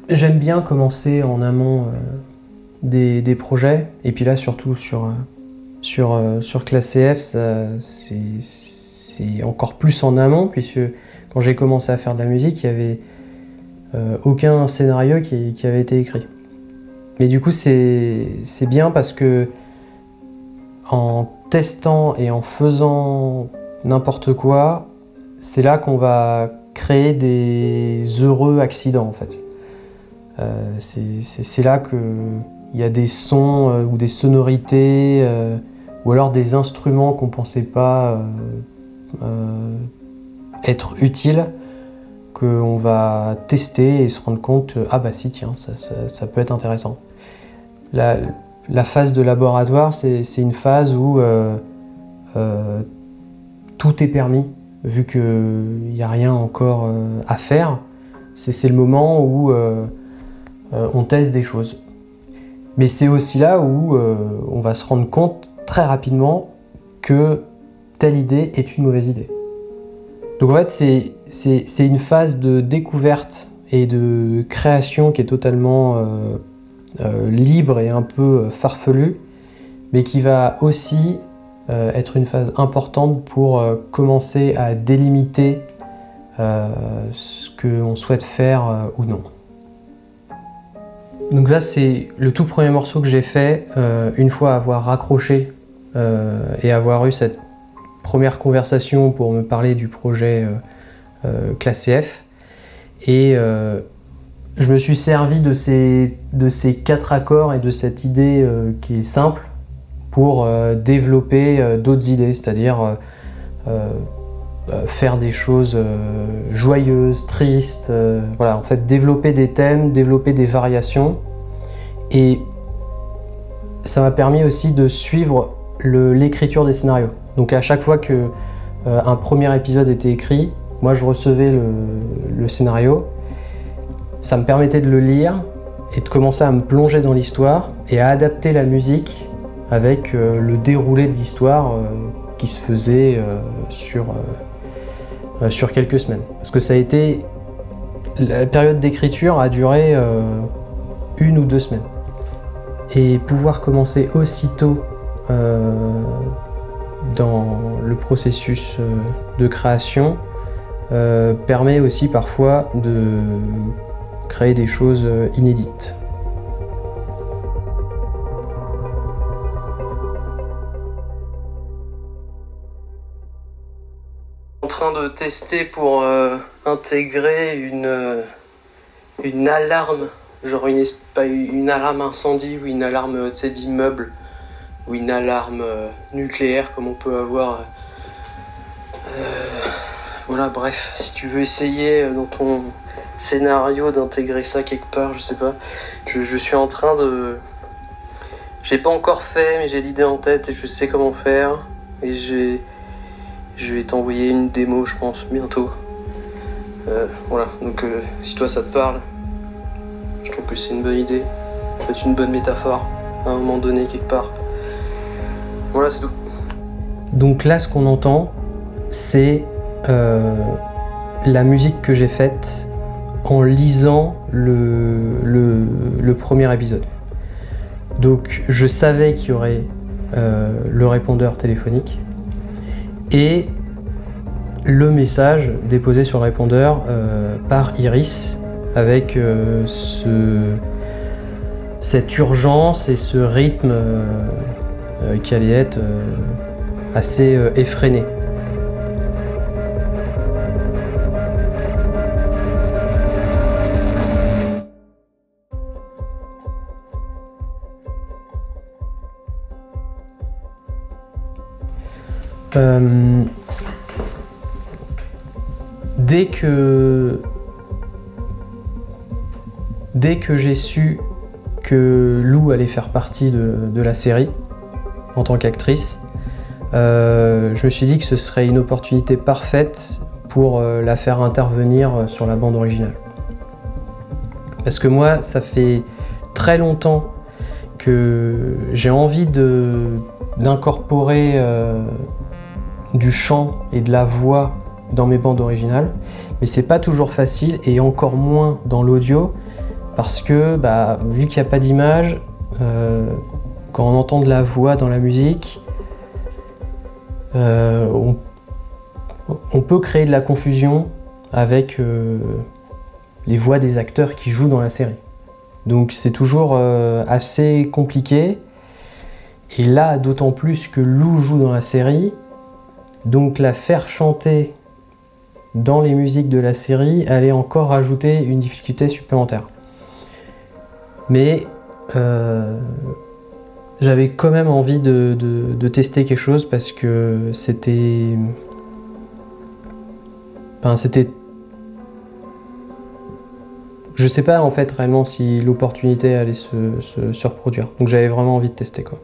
J'aime bien commencer en amont des projets, et puis là surtout sur Classe CF, c'est encore plus en amont, puisque quand j'ai commencé à faire de la musique, il n'y avait aucun scénario qui avait été écrit. Mais du coup c'est bien parce que en testant et en faisant n'importe quoi, c'est là qu'on va créer des heureux accidents en fait. C'est là qu'il y a des sons ou des sonorités ou alors des instruments qu'on ne pensait pas être utiles, qu'on va tester et se rendre compte ah bah si tiens ça peut être intéressant. La phase de laboratoire c'est une phase où tout est permis vu qu'il n'y a rien encore à faire. C'est le moment où on teste des choses. Mais c'est aussi là où on va se rendre compte très rapidement que telle idée est une mauvaise idée. Donc en fait c'est une phase de découverte et de création qui est totalement libre et un peu farfelue, mais qui va aussi être une phase importante pour commencer à délimiter ce qu'on souhaite faire ou non. Donc là c'est le tout premier morceau que j'ai fait une fois avoir raccroché et avoir eu cette première conversation pour me parler du projet Classe CF. Et je me suis servi de ces 4 accords et de cette idée qui est simple pour développer d'autres idées, c'est-à-dire faire des choses joyeuses, tristes, voilà, en fait développer des thèmes, développer des variations. Et ça m'a permis aussi de suivre l'écriture des scénarios. Donc à chaque fois que un premier épisode était écrit, moi je recevais le scénario, ça me permettait de le lire et de commencer à me plonger dans l'histoire et à adapter la musique avec le déroulé de l'histoire qui se faisait sur quelques semaines. Parce que ça a été... La période d'écriture a duré 1 ou 2 semaines. Et pouvoir commencer aussitôt dans le processus de création permet aussi parfois de créer des choses inédites. En train de tester pour intégrer une alarme, genre pas une alarme incendie ou une alarme d'immeuble ou une alarme nucléaire comme on peut avoir. Voilà, bref, si tu veux essayer dans ton scénario d'intégrer ça quelque part, je sais pas. Je suis en train de... J'ai pas encore fait, mais j'ai l'idée en tête et je sais comment faire. Et je vais t'envoyer une démo, je pense, bientôt. Voilà, donc si toi ça te parle, je trouve que c'est une bonne idée. Peut-être une bonne métaphore, à un moment donné, quelque part. Voilà, c'est tout. Donc là, ce qu'on entend, c'est la musique que j'ai faite en lisant le premier épisode. Donc je savais qu'il y aurait le répondeur téléphonique et le message déposé sur le répondeur par Iris avec cette urgence et ce rythme qui allait être assez effréné. Dès que j'ai su que Lou allait faire partie de la série en tant qu'actrice, je me suis dit que ce serait une opportunité parfaite pour la faire intervenir sur la bande originale. Parce que moi, ça fait très longtemps que j'ai envie d'incorporer du chant et de la voix dans mes bandes originales, mais c'est pas toujours facile, et encore moins dans l'audio, parce que vu qu'il n'y a pas d'image, quand on entend de la voix dans la musique, on peut créer de la confusion avec les voix des acteurs qui jouent dans la série. Donc c'est toujours assez compliqué. Et là, d'autant plus que Lou joue dans la série, donc la faire chanter dans les musiques de la série allait encore rajouter une difficulté supplémentaire. Mais j'avais quand même envie de tester quelque chose parce que c'était... Je sais pas en fait réellement si l'opportunité allait se reproduire. Donc j'avais vraiment envie de tester quoi.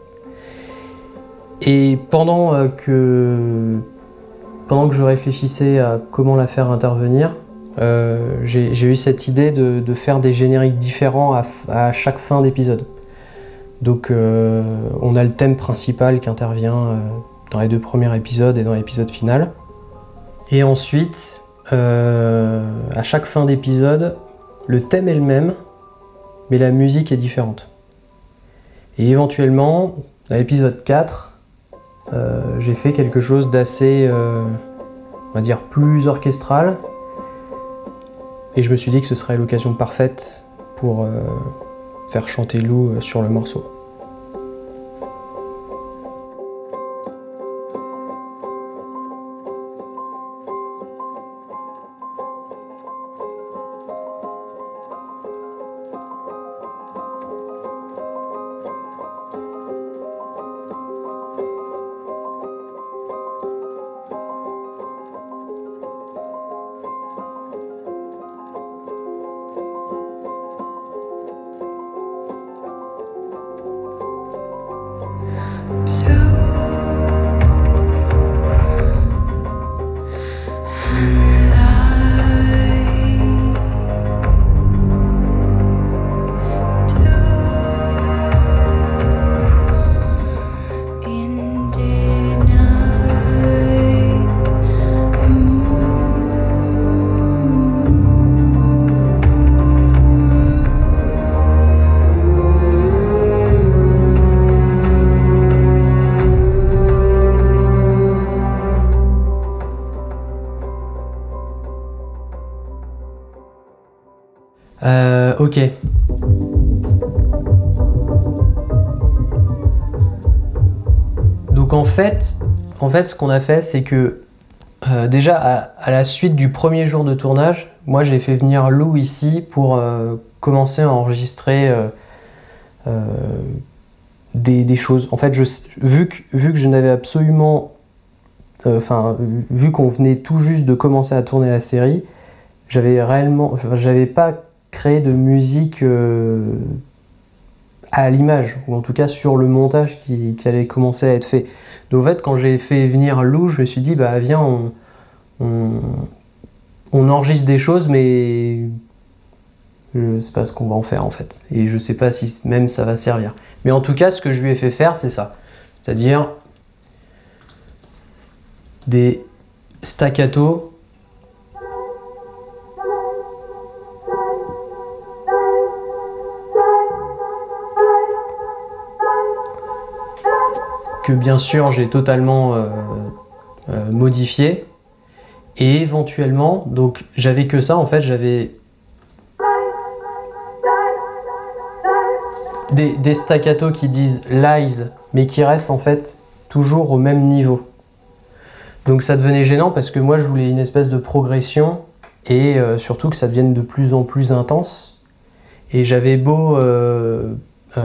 Et pendant que je réfléchissais à comment la faire intervenir, j'ai eu cette idée de faire des génériques différents à chaque fin d'épisode. Donc on a le thème principal qui intervient dans les 2 premiers épisodes et dans l'épisode final. Et ensuite, à chaque fin d'épisode, le thème est le même, mais la musique est différente. Et éventuellement, dans l'épisode 4, j'ai fait quelque chose d'assez, on va dire, plus orchestral. Et je me suis dit que ce serait l'occasion parfaite pour faire chanter Lou sur le morceau. Ok. Donc en fait, ce qu'on a fait, c'est que déjà à la suite du premier jour de tournage, moi j'ai fait venir Lou ici pour commencer à enregistrer des choses. En fait, vu que je n'avais absolument, vu qu'on venait tout juste de commencer à tourner la série, j'avais pas créé de musique à l'image, ou en tout cas sur le montage qui allait commencer à être fait. Donc en fait, quand j'ai fait venir Lou, je me suis dit, viens, on enregistre des choses, mais je sais pas ce qu'on va en faire en fait. Et je sais pas si même ça va servir. Mais en tout cas, ce que je lui ai fait faire, c'est ça. C'est-à-dire des staccato que bien sûr j'ai totalement modifié. Et éventuellement, donc j'avais que ça en fait, j'avais des staccato qui disent lies, mais qui restent en fait toujours au même niveau. Donc ça devenait gênant parce que moi je voulais une espèce de progression et surtout que ça devienne de plus en plus intense. Et j'avais beau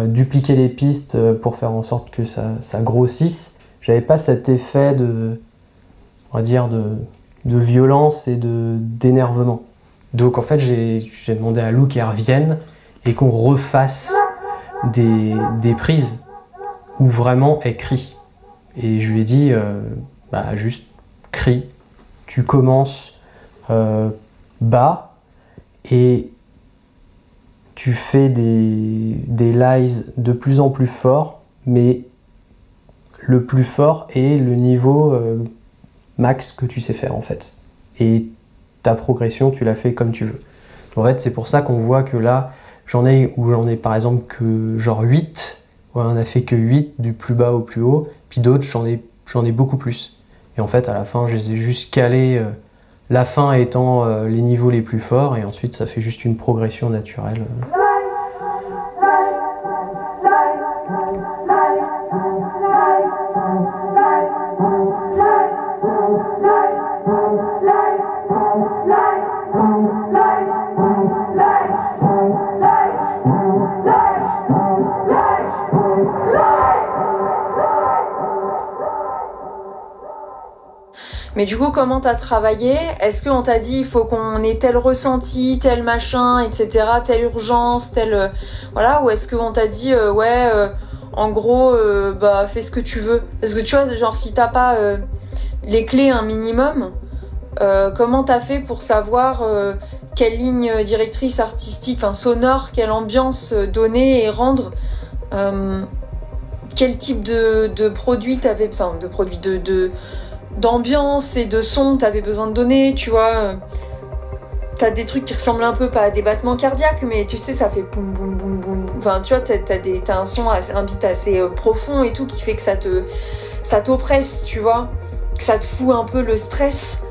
dupliquer les pistes pour faire en sorte que ça grossisse, j'avais pas cet effet on va dire de violence et d'énervement. Donc en fait j'ai demandé à Lou qu'elle revienne et qu'on refasse des prises où vraiment elle crie. Et je lui ai dit juste crie, tu commences bas et tu fais des lies de plus en plus forts, mais le plus fort est le niveau max que tu sais faire en fait. Et ta progression, tu la fais comme tu veux. En fait, c'est pour ça qu'on voit que là, J'en ai où j'en ai par exemple que genre 8, ouais, on a fait que 8 du plus bas au plus haut, puis d'autres j'en ai beaucoup plus. Et en fait à la fin je les ai juste calés, la fin étant les niveaux les plus forts, et ensuite ça fait juste une progression naturelle. Mais du coup, comment t'as travaillé? Est-ce qu'on t'a dit il faut qu'on ait tel ressenti, tel machin, etc., telle urgence, tel voilà, ou est-ce qu'on t'a dit en gros bah fais ce que tu veux? Parce que tu vois, genre si t'as pas les clés un minimum, comment t'as fait pour savoir quelle ligne directrice artistique, enfin sonore, quelle ambiance donner et rendre? Quel type de produit t'avais, enfin de produit d'ambiance et de son t'avais besoin de donner, tu vois. T'as des trucs qui ressemblent un peu, pas à des battements cardiaques, mais tu sais, ça fait boum boum boum boum. Enfin, tu vois, t'as un son, un beat assez profond et tout qui fait que ça t'oppresse, tu vois, que ça te fout un peu le stress.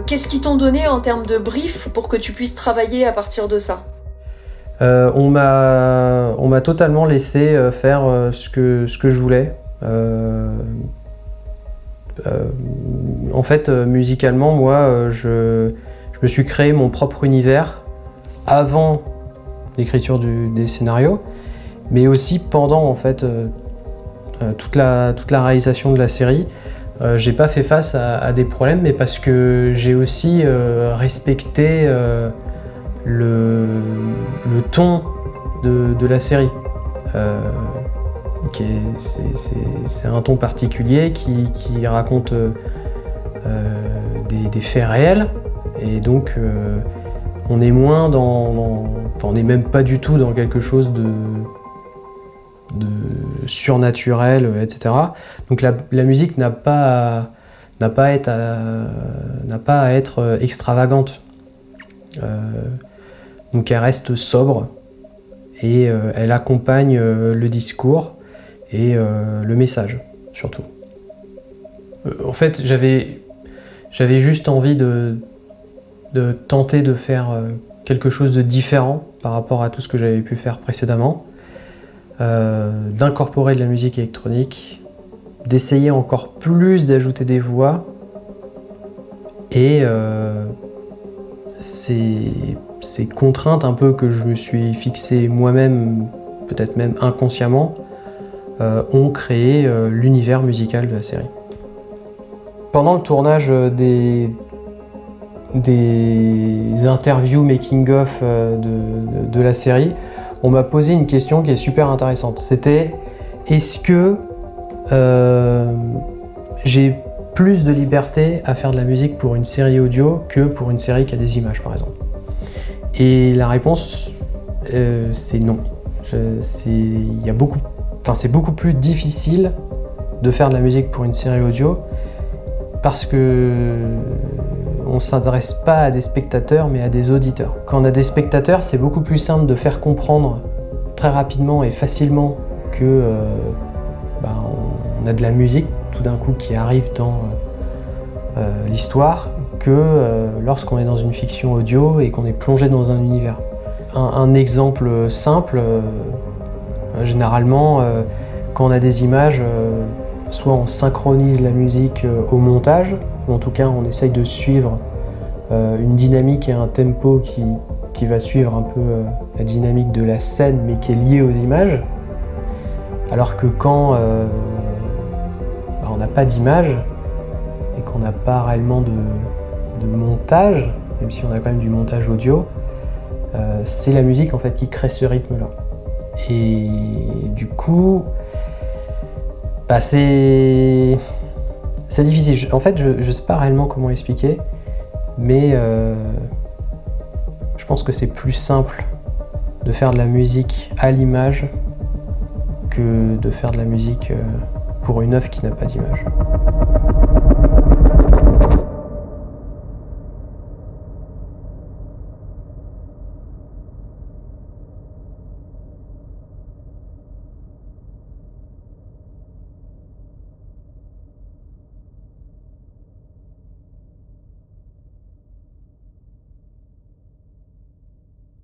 Qu'est-ce qu'ils t'ont donné en termes de brief pour que tu puisses travailler à partir de ça? On m'a totalement laissé faire ce que je voulais. En fait, musicalement, moi, je me suis créé mon propre univers avant l'écriture des scénarios, mais aussi pendant en fait toute la réalisation de la série. J'ai pas fait face à des problèmes, mais parce que j'ai aussi respecté le ton de la série. C'est un ton particulier qui raconte des faits réels, et donc on est moins enfin on n'est même pas du tout dans quelque chose de surnaturel, etc. Donc la musique n'a pas à être extravagante. Donc elle reste sobre et elle accompagne le discours et le message surtout. En fait, j'avais juste envie de tenter de faire quelque chose de différent par rapport à tout ce que j'avais pu faire précédemment, d'incorporer de la musique électronique, d'essayer encore plus d'ajouter des voix, et ces contraintes un peu que je me suis fixées moi-même, peut-être même inconsciemment, ont créé l'univers musical de la série. Pendant le tournage des interviews making-of de la série, on m'a posé une question qui est super intéressante. C'était: est-ce que j'ai plus de liberté à faire de la musique pour une série audio que pour une série qui a des images, par exemple? Et la réponse, c'est non. C'est beaucoup plus difficile de faire de la musique pour une série audio parce que on ne s'adresse pas à des spectateurs mais à des auditeurs. Quand on a des spectateurs, c'est beaucoup plus simple de faire comprendre très rapidement et facilement que on a de la musique tout d'un coup qui arrive dans l'histoire, que lorsqu'on est dans une fiction audio et qu'on est plongé dans un univers. Un exemple simple, généralement quand on a des images, soit on synchronise la musique au montage, ou en tout cas on essaye de suivre une dynamique et un tempo qui va suivre un peu la dynamique de la scène mais qui est liée aux images, alors que quand on n'a pas d'image et qu'on n'a pas réellement de montage, même si on a quand même du montage audio, c'est la musique en fait qui crée ce rythme-là. Et du coup, c'est difficile. En fait, je sais pas réellement comment expliquer, mais je pense que c'est plus simple de faire de la musique à l'image que de faire de la musique pour une œuvre qui n'a pas d'image.